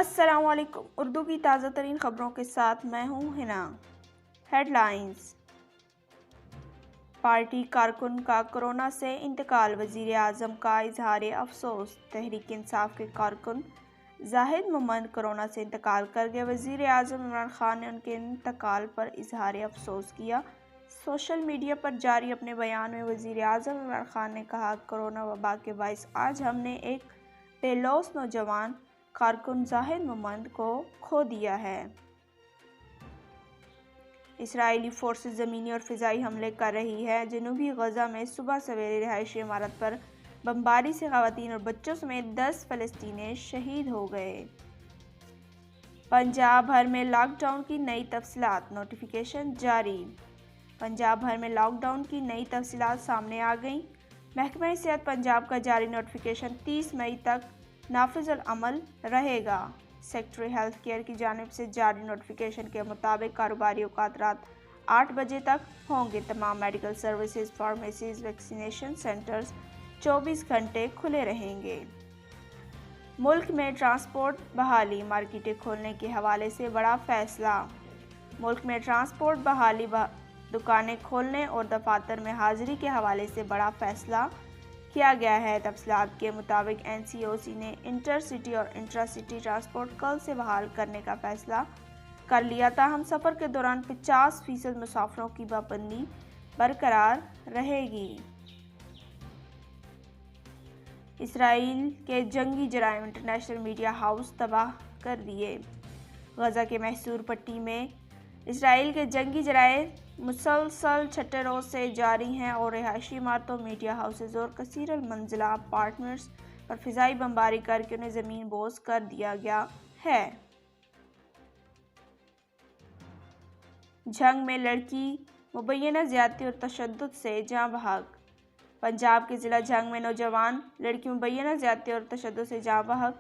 अस्सलामुअलैकुम। उर्दू की ताज़ा तरीन ख़बरों के साथ मैं हूँ हिना। हेडलाइंस। पार्टी कारकुन का कोरोना से इंतकाल, वज़ीर आज़म का इजहार अफसोस। तहरीक इंसाफ के कारकुन जाहिद मोहम्मद कोरोना से इंतकाल कर गए। वज़ीर आज़म इमरान खान ने उनके इंतकाल पर इजहार अफसोस किया। सोशल मीडिया पर जारी अपने बयान में वज़ीर आज़म इमरान खान ने कहा, कोरोना वबा के बाइस आज हमने एक बेलौस नौजवान कारकुन जाहिद मोहम्मद को खो दिया है। इसराइली फोर्सेस ज़मीनी और फ़िज़ाई हमले कर रही है। जनूबी गजा में सुबह सवेरे रिहायशी इमारत पर बमबारी से ख़वातीन और बच्चों समेत 10 फ़लस्तीनी शहीद हो गए। पंजाब भर में लॉकडाउन की नई तफसीलात, नोटिफिकेशन जारी। पंजाब भर में लॉकडाउन की नई तफसीलात सामने आ गईं। महकमा सेहत पंजाब का जारी नोटिफिकेशन 30 मई तक नाफिजुल अमल रहेगा। सेक्रेटरी हेल्थ केयर की जानिब से जारी नोटिफिकेशन के मुताबिक कारोबारी औकात रात 8 बजे तक होंगे। तमाम medical services, pharmacies, vaccination centres 24 घंटे खुले रहेंगे। मुल्क में ट्रांसपोर्ट बहाली, मार्केटें खोलने के हवाले से बड़ा फैसला। मुल्क में ट्रांसपोर्ट बहाली, दुकानें खोलने और दफातर में हाजिरी के हवाले से बड़ा फैसला किया गया है। तफसीलात के मुताबिक NCOC ने इंटर सिटी और इंट्रा सिटी ट्रांसपोर्ट कल से बहाल करने का फैसला कर लिया था। हम सफ़र के दौरान 50% मुसाफिरों की पाबंदी बरकरार रहेगी। इसराइल के जंगी जराइम इंटरनेशनल मीडिया हाउस तबाह कर दिए। गजा के महसूर पट्टी में इसराइल के जंगी जराइम मुसलसल छठे रोज से जारी हैं और रिहायशी इमारतों, मीडिया हाउसेज और कसीर मंजिला अपार्टमेंट्स पर फ़िज़ाई बमबारी करके उन्हें ज़मीन बोस कर दिया गया है। झंग में लड़की मुबैना ज़्यादती और तशद्दुद से जाँ बहक। पंजाब के ज़िला झंग में नौजवान लड़की मुबैना ज़्यादती और तशद्दुद से जाँ बहक।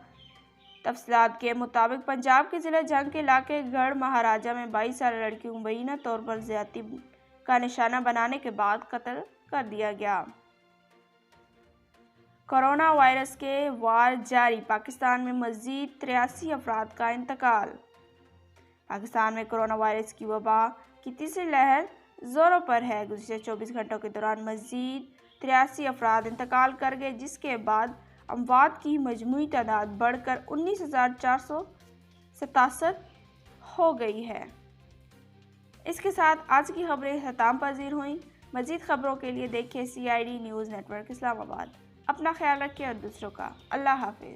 तफसीलात के मुताबिक पंजाब के ज़िला झंग के इलाके गढ़ महाराजा में 22 साल लड़की को मुबैना तौर पर ज़्यादती का निशाना बनाने के बाद कत्ल कर दिया गया। कोरोना वायरस के वार जारी, पाकिस्तान में मज़ीद 83 अफराद का इंतकाल। पाकिस्तान में कोरोना वायरस की वबा की तीसरी लहर जोरों पर है। गुज़िश्ता 24 घंटों के दौरान मज़ीद 83 अफराद इंतकाल कर गए, जिसके बाद अमवात की मजमूई तादाद बढ़कर 19,467 हो गई है। इसके साथ आज की खबरें खत्म पजीर हुई। मज़ीद खबरों के लिए देखिए CID न्यूज़ नेटवर्क इस्लामाबाद। अपना ख्याल रखिए और दूसरों का। अल्लाह हाफिज़।